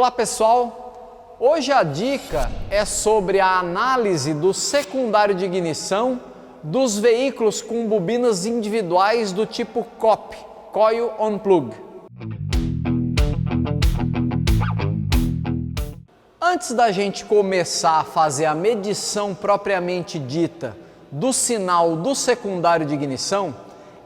Olá pessoal, hoje a dica é sobre a análise do secundário de ignição dos veículos com bobinas individuais do tipo COP, Coil on Plug. Antes da gente começar a fazer a medição propriamente dita do sinal do secundário de ignição,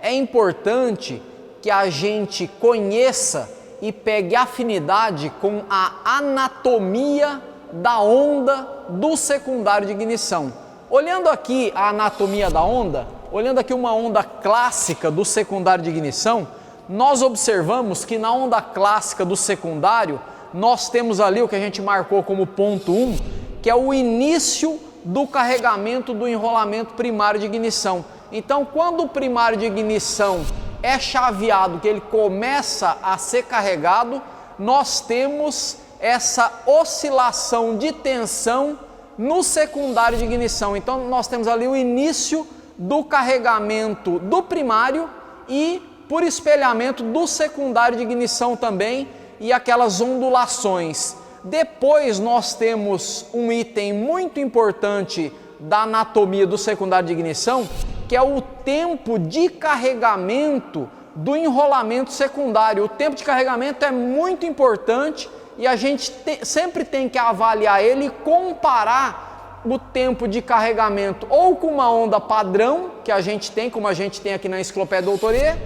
é importante que a gente conheça e pegue afinidade com a anatomia da onda do secundário de ignição. Olhando aqui a anatomia da onda, olhando aqui uma onda clássica do secundário de ignição, nós observamos que na onda clássica do secundário, nós temos ali o que a gente marcou como ponto 1, que é o início do carregamento do enrolamento primário de ignição. Então, quando o primário de ignição é chaveado, que ele começa a ser carregado, nós temos essa oscilação de tensão no secundário de ignição. Então, nós temos ali o início do carregamento do primário e, por espelhamento, do secundário de ignição também, e aquelas ondulações. Depois nós temos um item muito importante da anatomia do secundário de ignição, que é o tempo de carregamento do enrolamento secundário. O tempo de carregamento é muito importante e a gente sempre tem que avaliar ele e comparar o tempo de carregamento ou com uma onda padrão, que a gente tem, como a gente tem aqui na Enciclopédia Doutorier,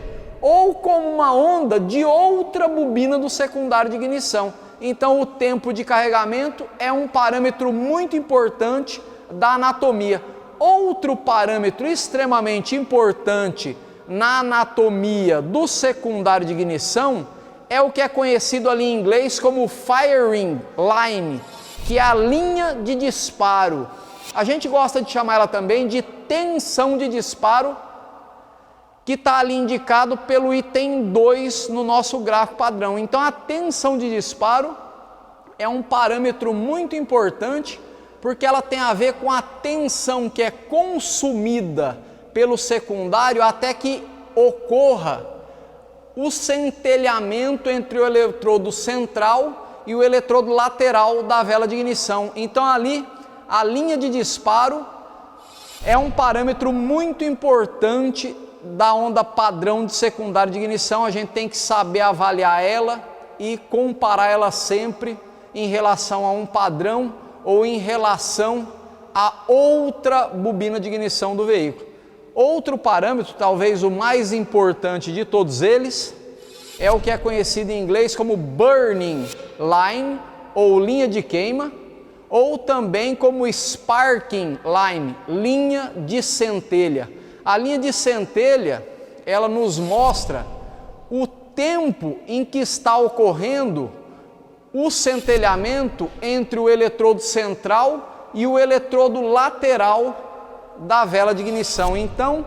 ou com uma onda de outra bobina do secundário de ignição. Então o tempo de carregamento é um parâmetro muito importante da anatomia. Outro parâmetro extremamente importante na anatomia do secundário de ignição é o que é conhecido ali em inglês como firing line, que é a linha de disparo. A gente gosta de chamar ela também de tensão de disparo, que está ali indicado pelo item 2 no nosso gráfico padrão. Então a tensão de disparo é um parâmetro muito importante, porque ela tem a ver com a tensão que é consumida pelo secundário até que ocorra o centelhamento entre o eletrodo central e o eletrodo lateral da vela de ignição. Então ali a linha de disparo é um parâmetro muito importante da onda padrão de secundário de ignição. A gente tem que saber avaliar ela e comparar ela sempre em relação a um padrão ou em relação a outra bobina de ignição do veículo. Outro parâmetro, talvez o mais importante de todos eles, é o que é conhecido em inglês como burning line, ou linha de queima, ou também como sparking line, linha de centelha. A linha de centelha, ela nos mostra o tempo em que está ocorrendo o centelhamento entre o eletrodo central e o eletrodo lateral da vela de ignição. Então,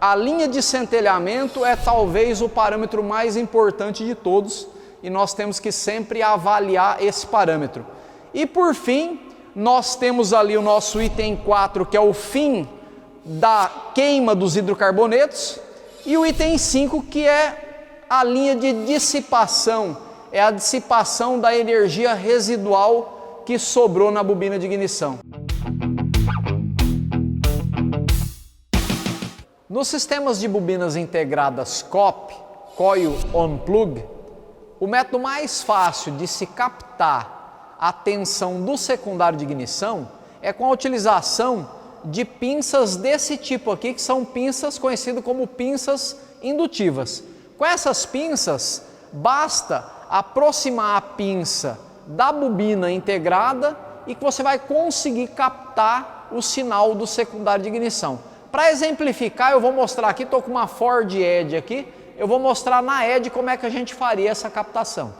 a linha de centelhamento é talvez o parâmetro mais importante de todos e nós temos que sempre avaliar esse parâmetro. E por fim, nós temos ali o nosso item 4, que é o fim da queima dos hidrocarbonetos, e o item 5, que é a linha de dissipação, é a dissipação da energia residual que sobrou na bobina de ignição. Nos sistemas de bobinas integradas COP, Coil on Plug, o método mais fácil de se captar a tensão do secundário de ignição é com a utilização de pinças desse tipo aqui, que são pinças conhecidas como pinças indutivas. Com essas pinças, basta aproximar a pinça da bobina integrada e que você vai conseguir captar o sinal do secundário de ignição. Para exemplificar, eu vou mostrar aqui, estou com uma Ford Edge aqui, eu vou mostrar na Edge como é que a gente faria essa captação.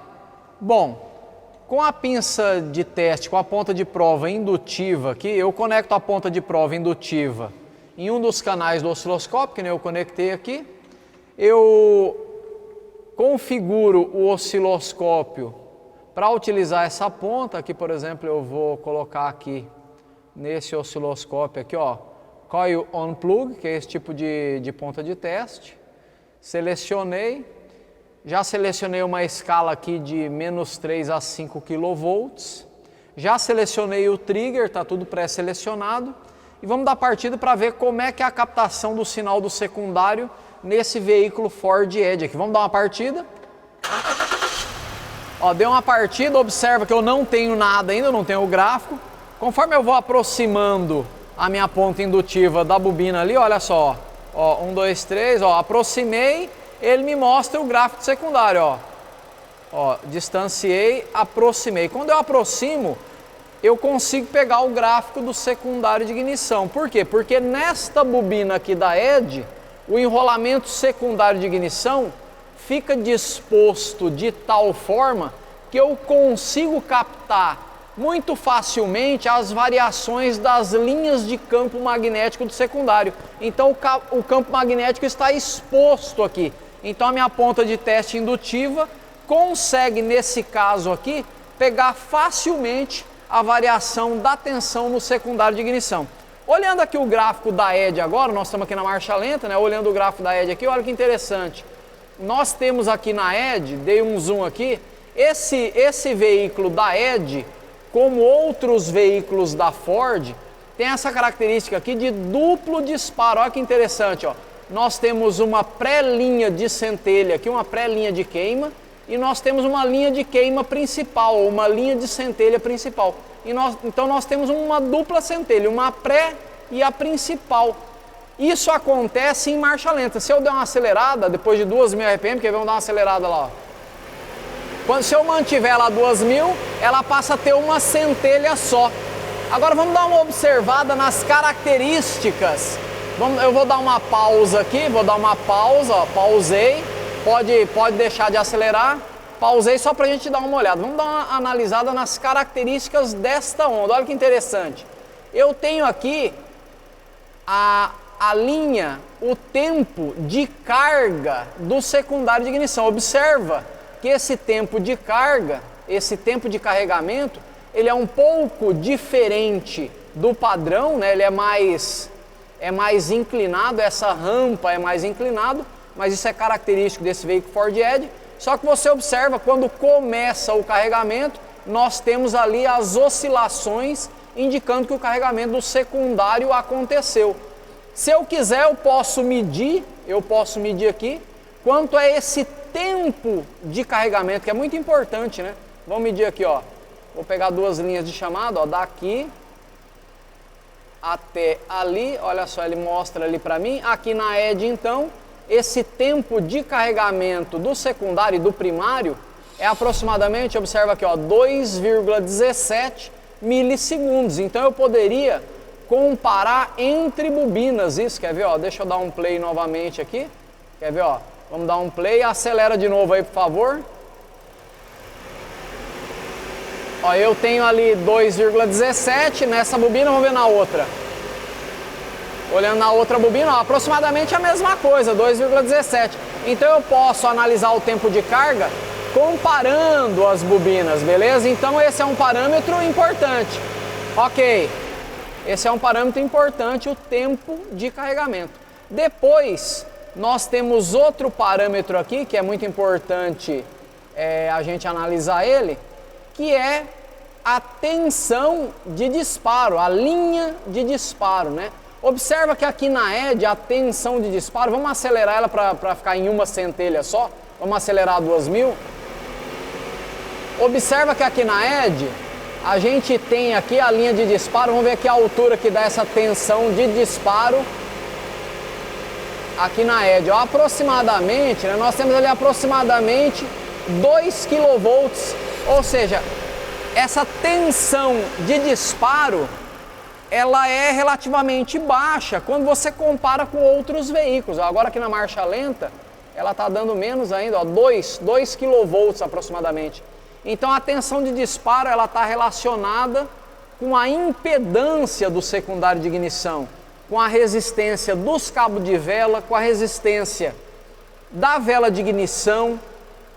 Bom, com a pinça de teste, com a ponta de prova indutiva aqui, eu conecto a ponta de prova indutiva em um dos canais do osciloscópio, que nem eu conectei aqui. Eu configuro o osciloscópio para utilizar essa ponta. Aqui, por exemplo, eu vou colocar aqui nesse osciloscópio aqui, ó, Coil on Plug, que é esse tipo de ponta de teste. Selecionei. Já selecionei uma escala aqui de -3 a 5 kV. Já selecionei o trigger, está tudo pré-selecionado. E vamos dar partida para ver como é que é a captação do sinal do secundário nesse veículo Ford Edge aqui. Vamos dar uma partida. Ó, deu uma partida, observa que eu não tenho nada ainda, não tenho o gráfico. Conforme eu vou aproximando a minha ponta indutiva da bobina ali, olha só. Ó, 1, 2, 3, ó, aproximei, ele me mostra o gráfico secundário, ó. Ó, distanciei, aproximei. Quando eu aproximo, eu consigo pegar o gráfico do secundário de ignição. Por quê? Porque nesta bobina aqui da Edge, o enrolamento secundário de ignição fica disposto de tal forma que eu consigo captar muito facilmente as variações das linhas de campo magnético do secundário. Então o campo magnético está exposto aqui. Então a minha ponta de teste indutiva consegue, nesse caso aqui, pegar facilmente a variação da tensão no secundário de ignição. Olhando aqui o gráfico da Edge agora, nós estamos aqui na marcha lenta, né? Olhando o gráfico da Edge aqui, olha que interessante. Nós temos aqui na Edge, dei um zoom aqui, esse veículo da Edge, como outros veículos da Ford, tem essa característica aqui de duplo disparo. Olha que interessante, ó. Nós temos uma pré-linha de centelha aqui, uma pré-linha de queima, e nós temos uma linha de queima principal, ou uma linha de centelha principal. Então nós temos uma dupla centelha, uma pré e a principal. Isso acontece em marcha lenta. Se eu der uma acelerada, depois de 2.000 RPM, que vamos dar uma acelerada lá, ó. Se eu mantiver ela a 2.000, ela passa a ter uma centelha só. Agora vamos dar uma observada nas características. Eu vou dar uma pausa aqui, vou dar uma pausa, ó, pausei. Pode deixar de acelerar. Pausei só para a gente dar uma olhada. Vamos dar uma analisada nas características desta onda. Olha que interessante. Eu tenho aqui a linha, o tempo de carga do secundário de ignição. Observa que esse tempo de carga, esse tempo de carregamento, ele é um pouco diferente do padrão, né? Ele é mais inclinado, essa rampa é mais inclinado, mas isso é característico desse veículo Ford Edge. Só que você observa, quando começa o carregamento, nós temos ali as oscilações indicando que o carregamento do secundário aconteceu. Se eu quiser, eu posso medir aqui quanto é esse tempo de carregamento, que é muito importante, né? Vamos medir aqui, ó. Vou pegar duas linhas de chamada, ó, daqui até ali. Olha só, ele mostra ali para mim. Aqui na Edge, então, esse tempo de carregamento do secundário e do primário é aproximadamente, observa aqui, ó, 2,17 milissegundos. Então eu poderia comparar entre bobinas isso, quer ver, ó? Deixa eu dar um play novamente aqui. Quer ver, ó? Vamos dar um play, acelera de novo aí, por favor. Ó, eu tenho ali 2,17 nessa bobina, vamos ver na outra. Olhando na outra bobina, ó, aproximadamente a mesma coisa, 2,17. Então eu posso analisar o tempo de carga comparando as bobinas, beleza? Então esse é um parâmetro importante. Ok, esse é um parâmetro importante, o tempo de carregamento. Depois, nós temos outro parâmetro aqui, que é muito importante a gente analisar ele, que é a tensão de disparo, a linha de disparo, né? Observa que aqui na Edge a tensão de disparo, vamos acelerar ela para ficar em uma centelha só, vamos acelerar a 2.000. Observa que aqui na Edge a gente tem aqui a linha de disparo, vamos ver aqui a altura que dá essa tensão de disparo aqui na Edge. Ó, aproximadamente, né, nós temos ali aproximadamente 2 kV, ou seja, essa tensão de disparo ela é relativamente baixa quando você compara com outros veículos. Agora aqui na marcha lenta, ela está dando menos ainda, ó, 2 kV aproximadamente. Então a tensão de disparo ela está relacionada com a impedância do secundário de ignição, com a resistência dos cabos de vela, com a resistência da vela de ignição,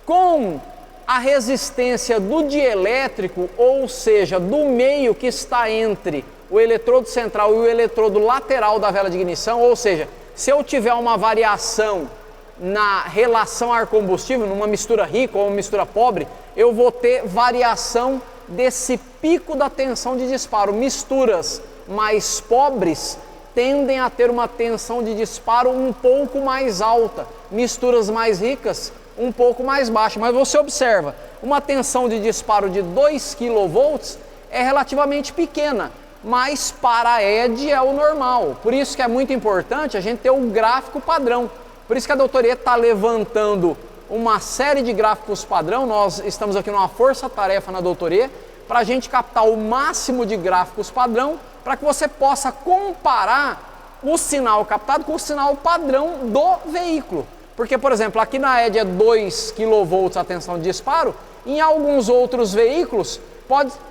com a resistência do dielétrico, ou seja, do meio que está entre o eletrodo central e o eletrodo lateral da vela de ignição. Ou seja, se eu tiver uma variação na relação ar-combustível, numa mistura rica ou uma mistura pobre, eu vou ter variação desse pico da tensão de disparo. Misturas mais pobres tendem a ter uma tensão de disparo um pouco mais alta, misturas mais ricas um pouco mais baixa. Mas você observa, uma tensão de disparo de 2 kV é relativamente pequena, mas para a ED é o normal. Por isso que é muito importante a gente ter um gráfico padrão. Por isso que a doutora está levantando uma série de gráficos padrão. Nós estamos aqui numa força-tarefa na doutora para a gente captar o máximo de gráficos padrão para que você possa comparar o sinal captado com o sinal padrão do veículo. Porque, por exemplo, aqui na ED é 2 kV a tensão de disparo, em alguns outros veículos,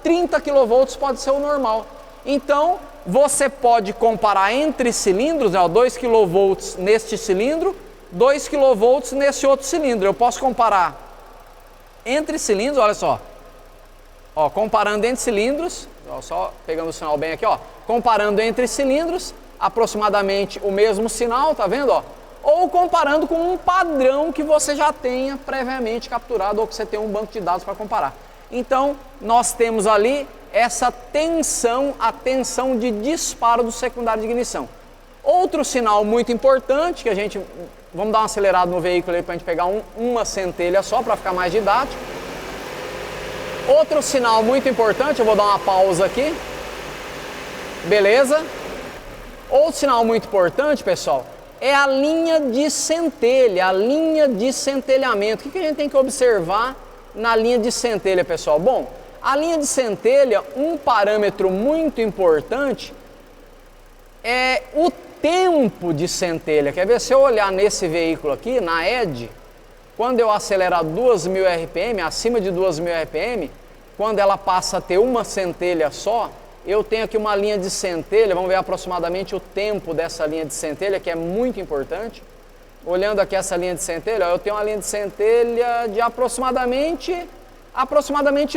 30 kV pode ser o normal. Então, você pode comparar entre cilindros, né, 2 kV neste cilindro, 2 kV nesse outro cilindro. Eu posso comparar entre cilindros, olha só. Ó, comparando entre cilindros, ó, só pegando o sinal bem aqui, ó. Comparando entre cilindros, aproximadamente o mesmo sinal, tá vendo, ó? Ou comparando com um padrão que você já tenha previamente capturado ou que você tenha um banco de dados para comparar. Então, nós temos ali essa tensão, a tensão de disparo do secundário de ignição. Outro sinal muito importante que a gente, vamos dar uma acelerada no veículo aí para a gente pegar uma centelha só para ficar mais didático. Outro sinal muito importante, eu vou dar uma pausa aqui. Beleza? Outro sinal muito importante, pessoal, é a linha de centelha, a linha de centelhamento. O que a gente tem que observar na linha de centelha, pessoal? Bom, a linha de centelha, um parâmetro muito importante é o tempo de centelha. Quer ver? Se eu olhar nesse veículo aqui, na ED, quando eu acelerar 2.000 RPM, acima de 2.000 RPM, quando ela passa a ter uma centelha só, eu tenho aqui uma linha de centelha, vamos ver aproximadamente o tempo dessa linha de centelha, que é muito importante. Olhando aqui essa linha de centelha, eu tenho uma linha de centelha de aproximadamente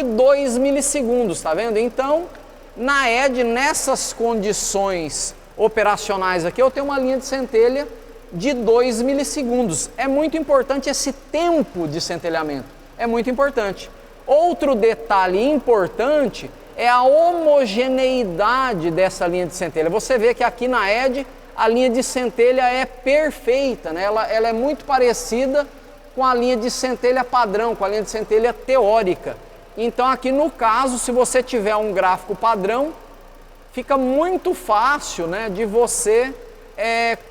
2 milissegundos, tá vendo? Então, na ED, nessas condições operacionais aqui, eu tenho uma linha de centelha de 2 milissegundos. É muito importante esse tempo de centelhamento, é muito importante. Outro detalhe importante é a homogeneidade dessa linha de centelha. Você vê que aqui na ED a linha de centelha é perfeita, né? Ela é muito parecida com a linha de centelha padrão, com a linha de centelha teórica. Então aqui no caso, se você tiver um gráfico padrão, fica muito fácil, né, de você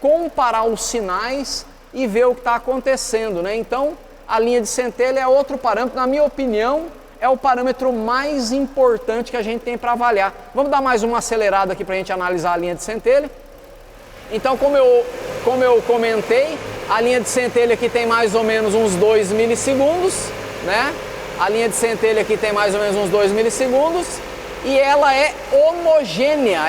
comparar os sinais e ver o que está acontecendo, né? Então a linha de centelha é outro parâmetro, na minha opinião, é o parâmetro mais importante que a gente tem para avaliar. Vamos dar mais uma acelerada aqui para a gente analisar a linha de centelha. Então, como eu comentei, a linha de centelha aqui tem mais ou menos uns 2 milissegundos, né? A linha de centelha aqui tem mais ou menos uns 2 milissegundos e ela é homogênea,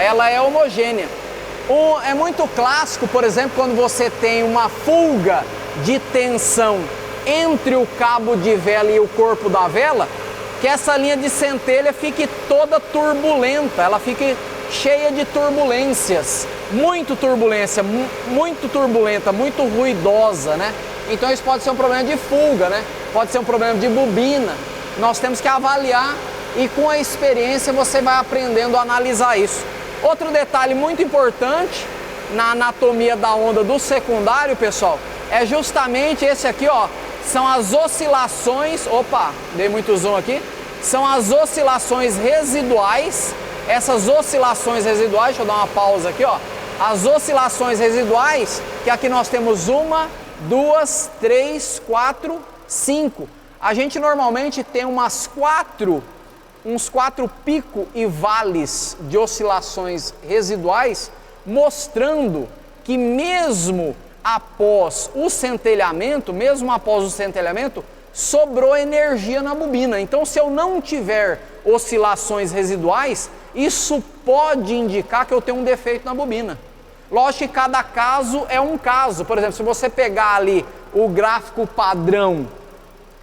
É muito clássico, por exemplo, quando você tem uma fuga de tensão entre o cabo de vela e o corpo da vela, que essa linha de centelha fique toda turbulenta, ela fique cheia de turbulências, muito turbulenta, muito ruidosa, né? Então isso pode ser um problema de fuga, né? Pode ser um problema de bobina. Nós temos que avaliar e com a experiência você vai aprendendo a analisar isso. Outro detalhe muito importante na anatomia da onda do secundário, pessoal, é justamente esse aqui, ó. São as oscilações, dei muito zoom aqui, são as oscilações residuais. Essas oscilações residuais, deixa eu dar uma pausa aqui, ó. As oscilações residuais, que aqui nós temos 1, 2, 3, 4, 5. A gente normalmente tem uns 4 pico e vales de oscilações residuais, mostrando que mesmo após o centelhamento, sobrou energia na bobina. Então, se eu não tiver oscilações residuais, isso pode indicar que eu tenho um defeito na bobina. Lógico que cada caso é um caso. Por exemplo, se você pegar ali o gráfico padrão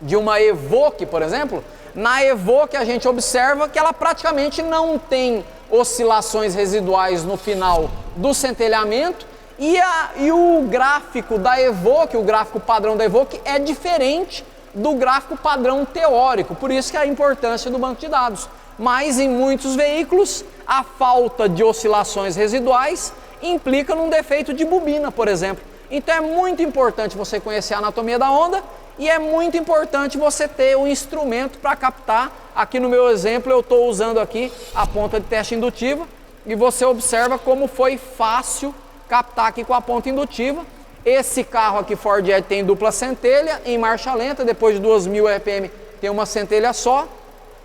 de uma Evoque, por exemplo, na Evoque a gente observa que ela praticamente não tem oscilações residuais no final do centelhamento E o gráfico da Evoque, o gráfico padrão da Evoque, é diferente do gráfico padrão teórico, por isso que é a importância do banco de dados. Mas em muitos veículos, a falta de oscilações residuais implica num defeito de bobina, por exemplo. Então é muito importante você conhecer a anatomia da onda e é muito importante você ter um instrumento para captar. Aqui no meu exemplo eu estou usando aqui a ponta de teste indutiva e você observa como foi fácil captar aqui com a ponta indutiva. Esse carro aqui Ford Edge tem dupla centelha em marcha lenta, depois de 2000 RPM tem uma centelha só.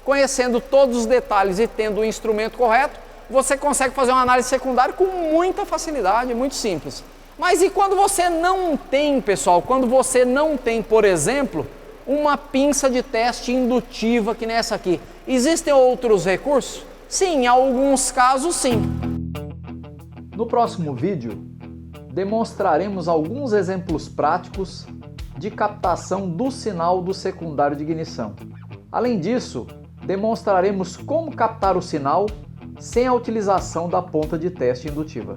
Conhecendo todos os detalhes e tendo o instrumento correto, você consegue fazer uma análise secundária com muita facilidade, muito simples. Mas e quando você não tem, pessoal, quando você não tem, por exemplo, uma pinça de teste indutiva que nem essa aqui? Existem outros recursos? Sim, em alguns casos sim. No próximo vídeo, demonstraremos alguns exemplos práticos de captação do sinal do secundário de ignição. Além disso, demonstraremos como captar o sinal sem a utilização da ponta de teste indutiva.